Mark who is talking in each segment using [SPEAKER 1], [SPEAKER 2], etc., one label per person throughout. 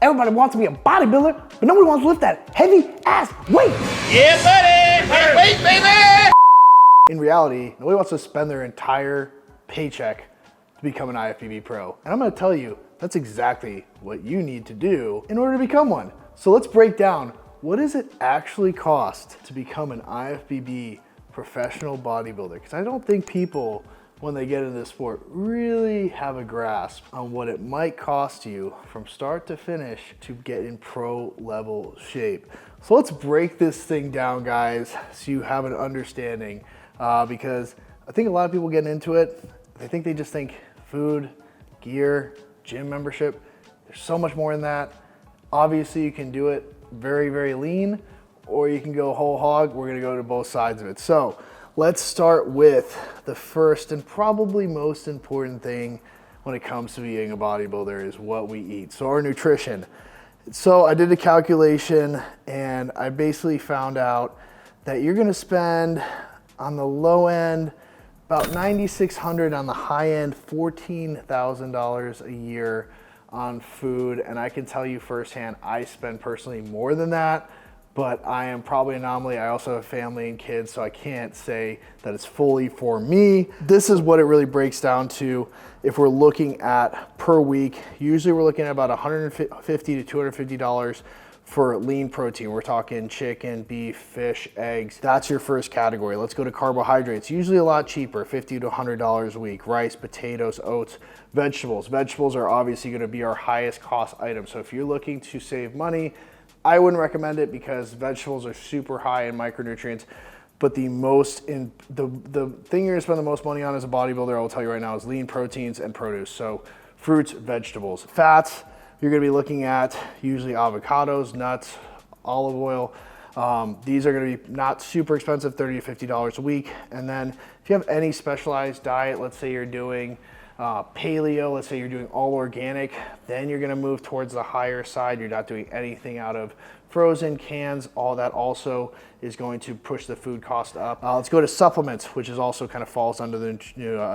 [SPEAKER 1] Everybody wants to be a bodybuilder, but nobody wants to lift that heavy ass weight.
[SPEAKER 2] Yeah, buddy. Hey, wait, baby.
[SPEAKER 1] In reality, nobody wants to spend their entire paycheck to become an IFBB pro. And I'm gonna tell you, that's exactly what you need to do in order to become one. So let's break down, what does it actually cost to become an IFBB professional bodybuilder? Because I don't think people, when they get into this sport, really have a grasp on what it might cost you from start to finish to get in pro level shape. So let's break this thing down, guys, so you have an understanding, because I think a lot of people getting into it, they just think food, gear, gym membership. There's so much more in that. Obviously, you can do it very, very lean, or you can go whole hog. We're gonna go to both sides of it. So let's start with the first and probably most important thing when it comes to being a bodybuilder is what we eat. So our nutrition. So I did a calculation and I basically found out that you're gonna spend on the low end about $9,600, on the high end $14,000 a year on food. And I can tell you firsthand, I spend personally more than that, but I am probably an anomaly. I also have family and kids, so I can't say that it's fully for me. This is what it really breaks down to if we're looking at per week. Usually we're looking at about $150 to $250 for lean protein. We're talking chicken, beef, fish, eggs. That's your first category. Let's go to carbohydrates. Usually a lot cheaper, $50 to $100 a week. Rice, potatoes, oats, vegetables. Vegetables are obviously gonna be our highest cost item. So if you're looking to save money, I wouldn't recommend it because vegetables are super high in micronutrients. But the thing you're gonna spend the most money on as a bodybuilder, I will tell you right now, is lean proteins and produce. So fruits, vegetables. Fats, you're gonna be looking at usually avocados, nuts, olive oil. These are gonna be not super expensive, $30 to $50 a week. And then if you have any specialized diet, let's say you're doing paleo, let's say you're doing all organic, then you're gonna move towards the higher side. You're not doing anything out of frozen cans. All that also is going to push the food cost up. Let's go to supplements, which is also kind of falls under the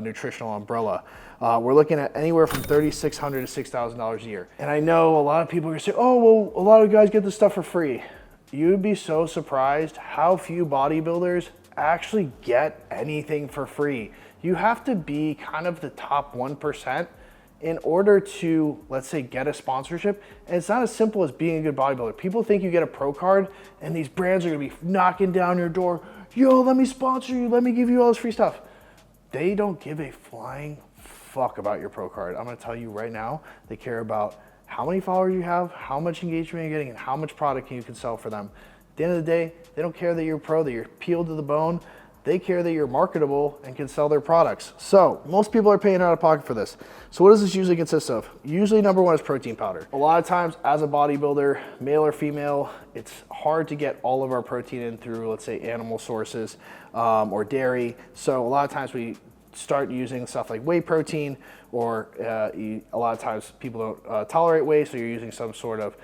[SPEAKER 1] nutritional umbrella. We're looking at anywhere from $3,600 to $6,000 a year. And I know a lot of people are gonna say, oh, well, a lot of guys get this stuff for free. You'd be so surprised how few bodybuilders actually get anything for free. You have to be kind of the top 1% in order to, let's say, get a sponsorship. And it's not as simple as being a good bodybuilder. People think you get a pro card and these brands are gonna be knocking down your door. Yo, let me sponsor you. Let me give you all this free stuff. They don't give a flying fuck about your pro card. I'm gonna tell you right now, they care about how many followers you have, how much engagement you're getting, and how much product you can sell for them. At the end of the day, they don't care that you're a pro, that you're peeled to the bone. They care that you're marketable and can sell their products. So most people are paying out of pocket for this. So what does this usually consist of? Usually number one is protein powder. A lot of times as a bodybuilder, male or female, it's hard to get all of our protein in through, let's say, animal sources or dairy. So a lot of times we start using stuff like whey protein, or a lot of times people don't tolerate whey, so you're using some sort of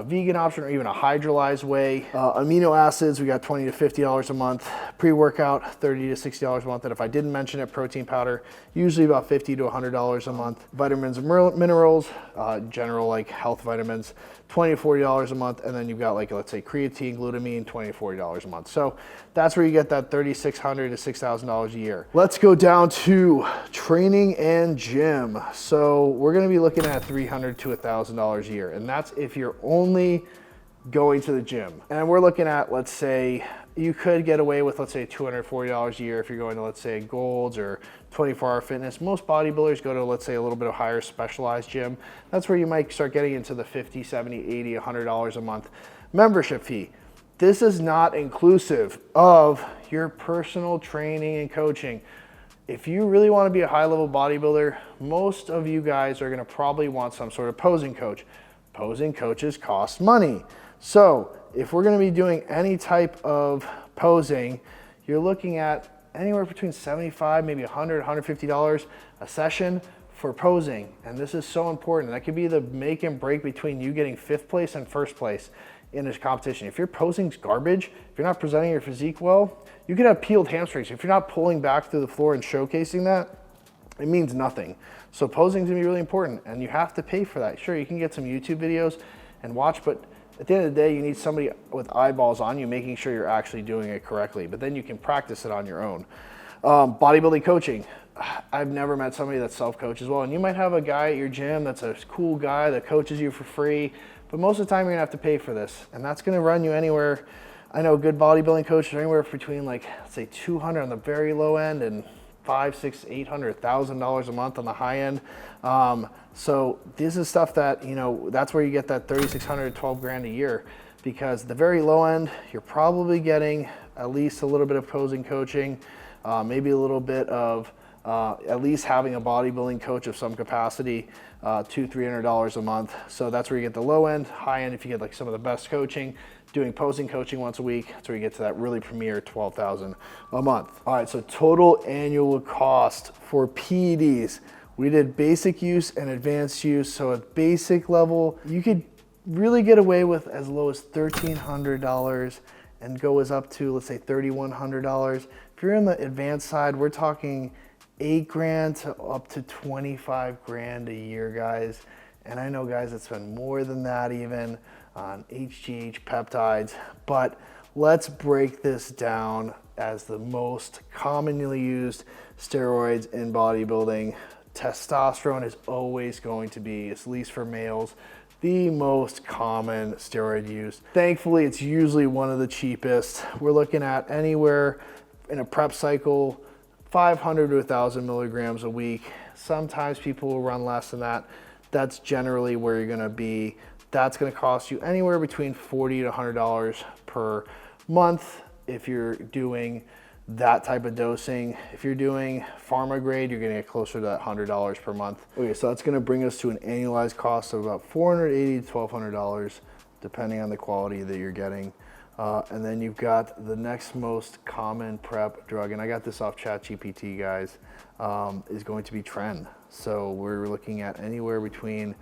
[SPEAKER 1] vegan option or even a hydrolyzed whey. Amino acids, we got $20 to $50 a month. Pre-workout, $30 to $60 a month. And if I didn't mention it, protein powder, usually about $50 to $100 a month. Vitamins and minerals, general like health vitamins, $20 to $40 a month. And then you've got like, let's say creatine, glutamine, $20 to $40 a month. So that's where you get that $3,600 to $6,000 a year. Let's go down to training and gym. So we're gonna be looking at $300 to $1,000 a year. And that's if you're only going to the gym. And we're looking at, let's say, you could get away with, let's say, $240 a year if you're going to, let's say, Gold's or 24-Hour Fitness. Most bodybuilders go to, let's say, a little bit of higher specialized gym. That's where you might start getting into the $50, $70, $80, $100 a month membership fee. This is not inclusive of your personal training and coaching. If you really want to be a high-level bodybuilder, most of you guys are going to probably want some sort of posing coach. Posing coaches cost money. So if we're going to be doing any type of posing, you're looking at anywhere between $75, maybe $100, $150 a session for posing. And this is so important. That could be the make and break between you getting 5th place and 1st place in this competition. If your posing's garbage, if you're not presenting your physique well, you could have peeled hamstrings. If you're not pulling back through the floor and showcasing that, it means nothing. So posing is gonna be really important, and you have to pay for that. Sure, you can get some YouTube videos and watch, but at the end of the day, you need somebody with eyeballs on you making sure you're actually doing it correctly, but then you can practice it on your own. Bodybuilding coaching. I've never met somebody that self-coaches well, and you might have a guy at your gym that's a cool guy that coaches you for free, but most of the time you're gonna have to pay for this, and that's gonna run you anywhere. I know good bodybuilding coaches are anywhere between, like, let's say $200 on the very low end and $500, $600, $800, $1,000 a month on the high end. So this is stuff that, you know, that's where you get that 3,600 to 12 grand a year, because the very low end, you're probably getting at least a little bit of posing coaching, maybe a little bit of at least having a bodybuilding coach of some capacity, $200, $300 a month. So that's where you get the low end. High end, if you get like some of the best coaching, doing posing coaching once a week, that's where you get to that really premier $12,000 a month. All right, so total annual cost for PEDs. We did basic use and advanced use. So at basic level, you could really get away with as low as $1,300 and go as up to, let's say, $3,100. If you're on the advanced side, we're talking $8 grand to up to 25 grand a year, guys. And I know guys that spend more than that even on HGH peptides, but let's break this down as the most commonly used steroids in bodybuilding. Testosterone is always going to be, at least for males, the most common steroid used. Thankfully, it's usually one of the cheapest. We're looking at anywhere in a prep cycle, 500 to 1,000 milligrams a week. Sometimes people will run less than that. That's generally where you're gonna be. That's gonna cost you anywhere between $40 to $100 per month if you're doing that type of dosing. If you're doing pharma grade, you're gonna get closer to that $100 per month. Okay, so that's gonna bring us to an annualized cost of about $480 to $1,200, depending on the quality that you're getting. And then you've got the next most common prep drug, and I got this off ChatGPT, guys, is going to be Tren. So we're looking at anywhere between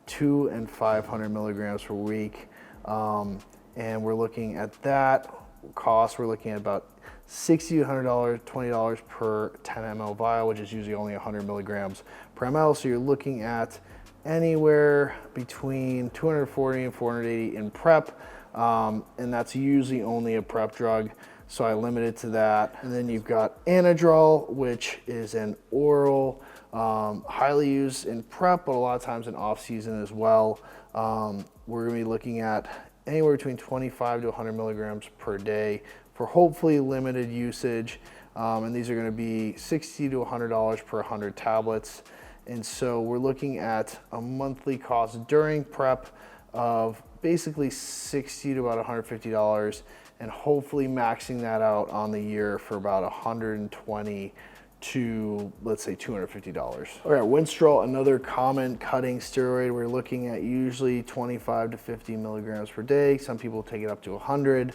[SPEAKER 1] 200 and 500 milligrams per week. And we're looking at that cost, we're looking at about $60 to $100, $20 per 10 ml vial, which is usually only 100 milligrams per ml. So you're looking at anywhere between 240 and 480 in prep. And that's usually only a prep drug, so I limit it to that. And then you've got Anadrol, which is an oral, highly used in prep, but a lot of times in off season as well. We're gonna be looking at anywhere between 25 to 100 milligrams per day for hopefully limited usage. And these are gonna be $60 to $100 per 100 tablets. And so we're looking at a monthly cost during prep of basically $60 to about $150, and hopefully maxing that out on the year for about $120 to, let's say, $250. All right, Winstrol, another common cutting steroid. We're looking at usually 25 to 50 milligrams per day. Some people take it up to 100.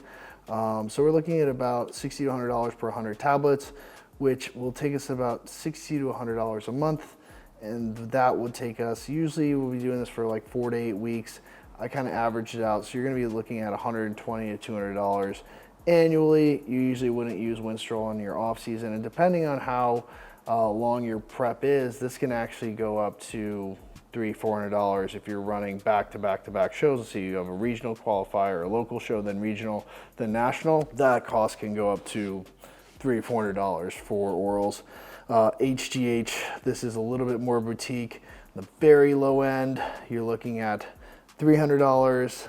[SPEAKER 1] So we're looking at about $60 to $100 per 100 tablets, which will take us about $60 to $100 a month. And that would take us, usually we'll be doing this for like 4 to 8 weeks. I kind of averaged it out. So you're gonna be looking at $120 to $200 annually. You usually wouldn't use Winstrol in your off season. And depending on how long your prep is, this can actually go up to $300, $400 if you're running back-to-back shows. Let's say you have a regional qualifier, a local show, then regional, then national. That cost can go up to $300, $400 for orals. HGH, this is a little bit more boutique. The very low end, you're looking at $300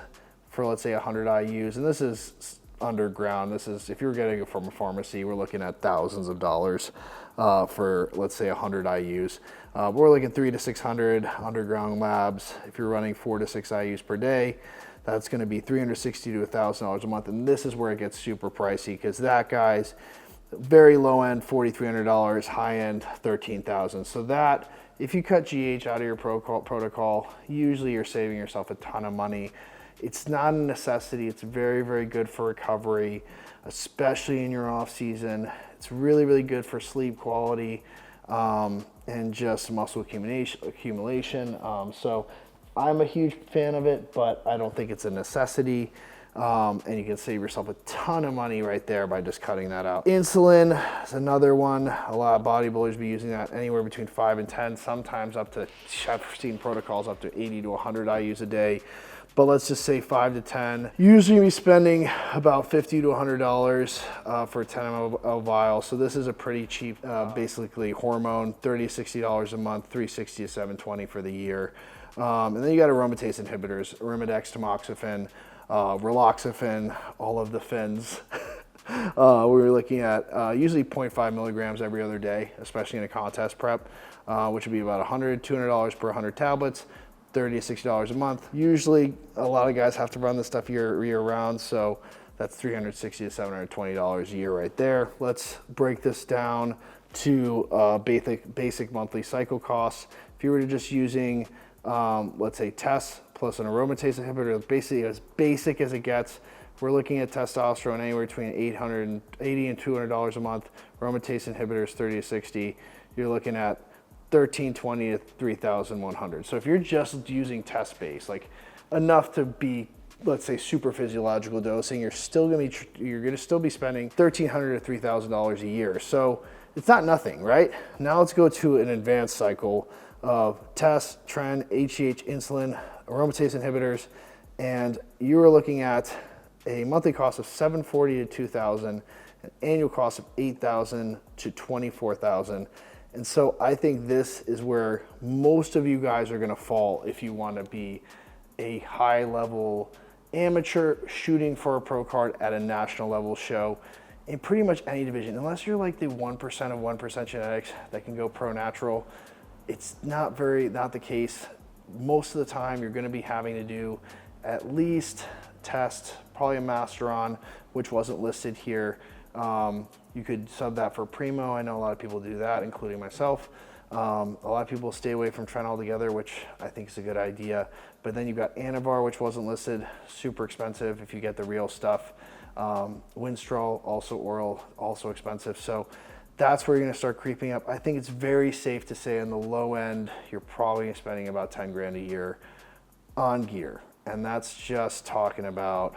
[SPEAKER 1] for, let's say, 100 IUs, and this is underground. This is, if you're getting it from a pharmacy, we're looking at thousands of dollars for, let's say, 100 IUs. But we're looking 300 to 600 underground labs. If you're running 4 to 6 IUs per day, that's going to be $360 to $1,000 a month, and this is where it gets super pricey, because that, guys, very low end $4,300, high end $13,000. So that, if you cut GH out of your protocol, usually you're saving yourself a ton of money. It's not a necessity. It's very, very good for recovery, especially in your off season. It's really, really good for sleep quality and just muscle accumulation. So I'm a huge fan of it, but I don't think it's a necessity. And you can save yourself a ton of money right there by just cutting that out. Insulin is another one. A lot of bodybuilders be using that anywhere between 5 and 10, sometimes up to, I've seen protocols up to 80 to 100 IUs a day. But let's just say 5 to 10. Usually be spending about $50 to $100 for a 10 ml vial. So this is a pretty cheap, basically hormone, $30 to $60 a month, $360 to $720 for the year. And then you got aromatase inhibitors, Arimidex, tamoxifen, raloxifene, all of the fins. We're looking at usually 0.5 milligrams every other day, especially in a contest prep, which would be about $100 to $200 per 100 tablets. $30 to $60 a month. Usually a lot of guys have to run this stuff year round, so that's $360 to $720 a year right there. Let's break this down to basic monthly cycle costs. If you were to just using, let's say tests plus an aromatase inhibitor, basically as basic as it gets, we're looking at testosterone anywhere between $880 and $200 a month. Aromatase inhibitors, 30 to 60. You're looking at $1,320 to $3,100. So if you're just using test-based, like enough to be, let's say, super physiological dosing, you're gonna still be spending $1,300 to $3,000 a year. So it's not nothing, right? Now let's go to an advanced cycle of test, trend, HGH, insulin, aromatase inhibitors, and you are looking at a monthly cost of $740 to $2,000, an annual cost of $8,000 to $24,000. And so I think this is where most of you guys are gonna fall if you wanna be a high level amateur shooting for a pro card at a national level show in pretty much any division. Unless you're like the 1% of 1% genetics that can go pro natural, it's not the case. Most of the time you're gonna be having to do at least test, probably a master on, which wasn't listed here. You could sub that for Primo. I know a lot of people do that, including myself. A lot of people stay away from Tren altogether, which I think is a good idea. But then you've got Anavar, which wasn't listed, super expensive if you get the real stuff. Winstrol, also oral, also expensive. So that's where you're gonna start creeping up. I think it's very safe to say on the low end, you're probably spending about 10 grand a year on gear. And that's just talking about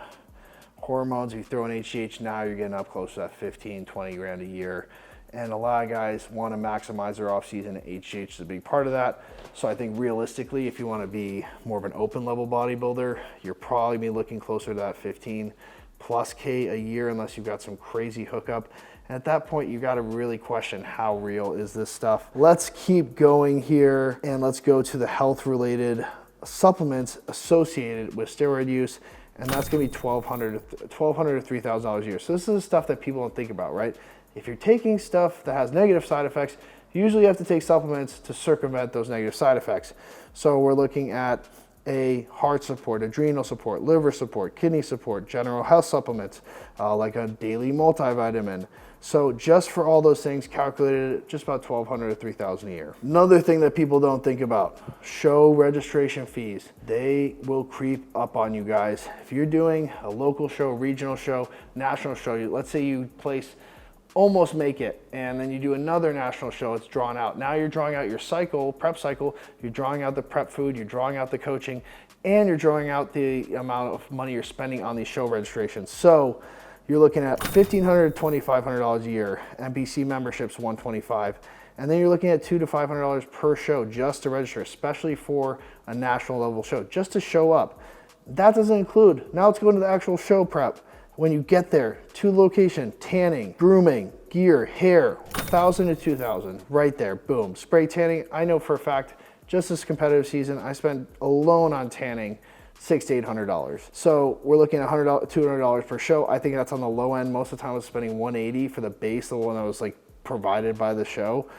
[SPEAKER 1] hormones. If you throw in HGH now, you're getting up close to that 15, 20 grand a year. And a lot of guys want to maximize their off season. HGH is a big part of that. So I think realistically, if you want to be more of an open level bodybuilder, you're probably be looking closer to that 15 plus K a year, unless you've got some crazy hookup. And at that point, you got to really question how real is this stuff. Let's keep going here and let's go to the health related supplements associated with steroid use. And that's gonna be $1,200 to $3,000 a year. So this is the stuff that people don't think about, right? If you're taking stuff that has negative side effects, you usually have to take supplements to circumvent those negative side effects. So we're looking at a heart support, adrenal support, liver support, kidney support, general health supplements, like a daily multivitamin. So just for all those things, calculated just about $1,200 to $3,000 a year. Another thing that people don't think about, show registration fees. They will creep up on you guys. If you're doing a local show, regional show, national show, let's say you place, almost make it, and then you do another national show, it's drawn out. Now you're drawing out your cycle, prep cycle, you're drawing out the prep food, you're drawing out the coaching, and you're drawing out the amount of money you're spending on these show registrations. So you're looking at $1,500 to $2,500 a year. NBC memberships, $125. And then you're looking at $200 to $500 per show just to register, especially for a national level show, just to show up. That doesn't include, now let's go into the actual show prep. When you get there, to the location, tanning, grooming, gear, hair, $1,000 to $2,000, right there, boom. Spray tanning, I know for a fact, just this competitive season, I spent alone on tanning $600 to $800. So we're looking at $100 to $200 per show. I think that's on the low end. Most of the time I was spending $180 for the base, the one that was like provided by the show.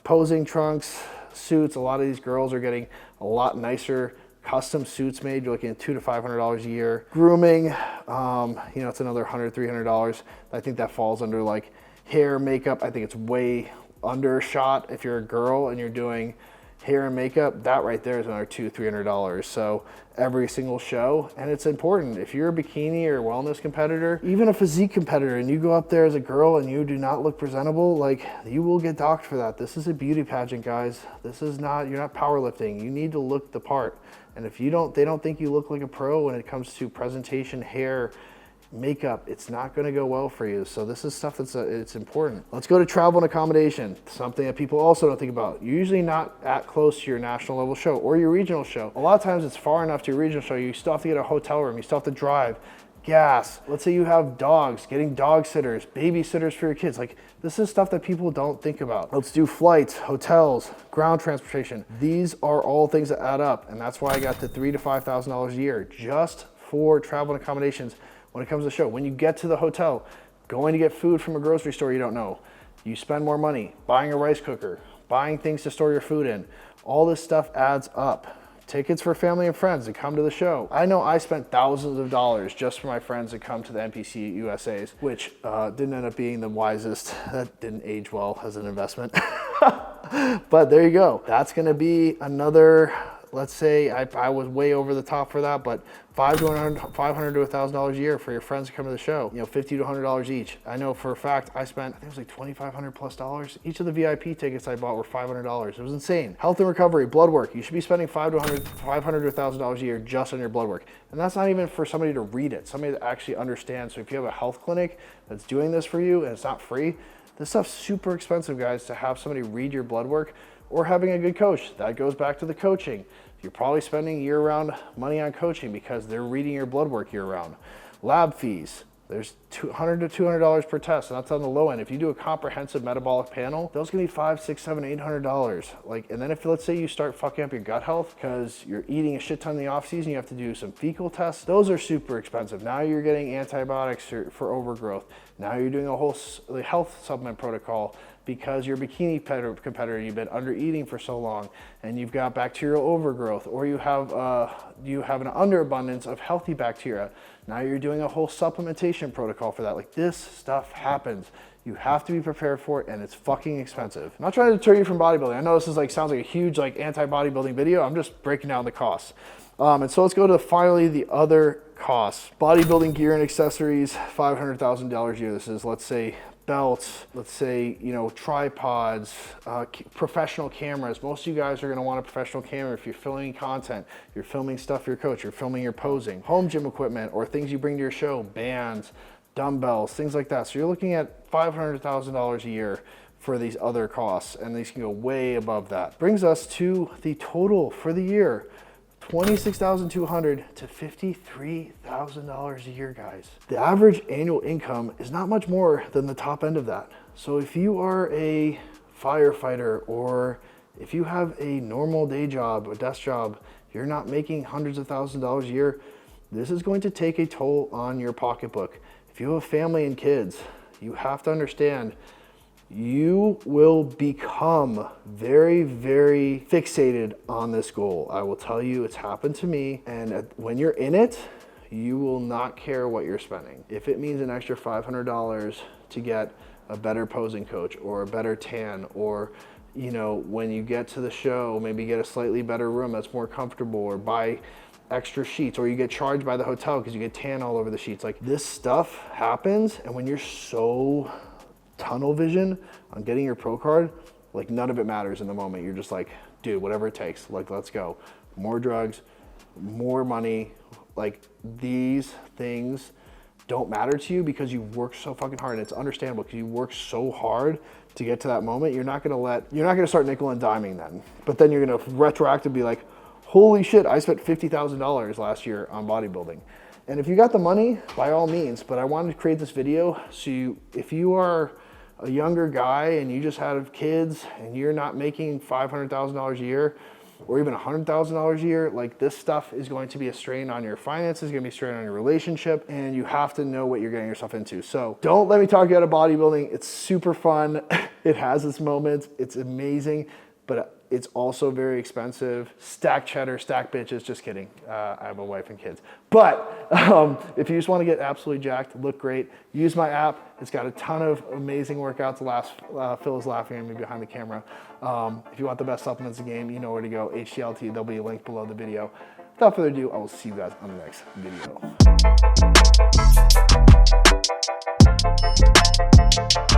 [SPEAKER 1] Posing trunks, suits, a lot of these girls are getting a lot nicer custom suits made. You're looking at $200 to $500 a year. Grooming, it's another $100 to $300. I think that falls under like hair, makeup. I think it's way undershot if you're a girl and you're doing hair and makeup. That right there is another $200 to $300. So every single show, and it's important. If you're a bikini or wellness competitor, even a physique competitor, and you go up there as a girl and you do not look presentable, like, you will get docked for that. This is a beauty pageant, guys. This is not, you're not powerlifting. You need to look the part. And if they don't think you look like a pro when it comes to presentation, hair, makeup, it's not going to go well for you. So this is stuff it's important. Let's go to travel and accommodation, something that people also don't think about. You're usually not at close to your national level show or your regional show. A lot of times it's far enough to your regional show, you still have to get a hotel room, you still have to drive, gas. Let's say you have dogs, getting dog sitters, babysitters for your kids. Like, this is stuff that people don't think about. Let's do flights, hotels, ground transportation. These are all things that add up, and that's why I got to $3,000 to $5,000 a year just for travel and accommodations. When it comes to the show, when you get to the hotel, going to get food from a grocery store you don't know, you spend more money buying a rice cooker, buying things to store your food in. All this stuff adds up. Tickets for family and friends to come to the show. I know I spent thousands of dollars just for my friends to come to the NPC USAs, which didn't end up being the wisest. That didn't age well as an investment. But there you go. That's gonna be another, let's say I was way over the top for that, but $500 to $1,000 a year for your friends to come to the show. You know, $50 to $100 each. I know for a fact I spent, I think it was like $2,500 plus dollars. Each of the VIP tickets I bought were $500. It was insane. Health and recovery, blood work. You should be spending $500 to $1,000 a year just on your blood work. And that's not even for somebody to read it, somebody that actually understands. So if you have a health clinic that's doing this for you and it's not free, this stuff's super expensive, guys, to have somebody read your blood work, or having a good coach. That goes back to the coaching. You're probably spending year-round money on coaching because they're reading your blood work year-round. Lab fees, there's $100 to $200 per test, and that's on the low end. If you do a comprehensive metabolic panel, those can be $500, $600, $700, $800. Like, and then if, let's say you start fucking up your gut health because you're eating a shit ton in the off season, you have to do some fecal tests. Those are super expensive. Now you're getting antibiotics for overgrowth. Now you're doing a whole health supplement protocol because you're a bikini competitor and you've been under eating for so long and you've got bacterial overgrowth, or you have an underabundance of healthy bacteria. Now you're doing a whole supplementation protocol for that. Like, this stuff happens. You have to be prepared for it, and it's fucking expensive. I'm not trying to deter you from bodybuilding. I know this is sounds like a huge anti-bodybuilding video. I'm just breaking down the costs. And so let's go to finally the other costs. Bodybuilding gear and accessories, $500,000 a year. This is, let's say, belts, let's say, you know, tripods, professional cameras. Most of you guys are going to want a professional camera if you're filming content, you're filming stuff for your coach, you're filming your posing. Home gym equipment or things you bring to your show, bands, dumbbells, things like that. So you're looking at $500,000 a year for these other costs, and these can go way above that. Brings us to the total for the year. $26,200 to $53,000 a year, guys. The average annual income is not much more than the top end of that. So if you are a firefighter, or if you have a normal day job, a desk job, you're not making hundreds of thousands of dollars a year, this is going to take a toll on your pocketbook. If you have a family and kids, you have to understand you will become very, very fixated on this goal. I will tell you, it's happened to me. And when you're in it, you will not care what you're spending. If it means an extra $500 to get a better posing coach or a better tan, or, you know, when you get to the show, maybe get a slightly better room that's more comfortable, or buy extra sheets, or you get charged by the hotel because you get tan all over the sheets. Like, this stuff happens, and when you're so tunnel vision on getting your pro card, like, none of it matters in the moment. You're just like, dude, whatever it takes, like, let's go. More drugs, more money. Like, these things don't matter to you because you work so fucking hard, and it's understandable because you work so hard to get to that moment. You're not gonna start nickel and diming then, but then you're gonna retroactively be like, holy shit, I spent $50,000 last year on bodybuilding. And if you got the money, by all means, but I wanted to create this video so if you are a younger guy and you just have kids and you're not making $500,000 a year or even $100,000 a year, like, this stuff is going to be a strain on your finances, going to be a strain on your relationship, and you have to know what you're getting yourself into. So don't let me talk you out of bodybuilding. It's super fun. It has its moments. It's amazing, but it's also very expensive. Stack cheddar, stack bitches. Just kidding. I have a wife and kids. But if you just want to get absolutely jacked, look great, use my app. It's got a ton of amazing workouts. Phil is laughing at me behind the camera. If you want the best supplements in the game, you know where to go. HTLT, there'll be a link below the video. Without further ado, I will see you guys on the next video.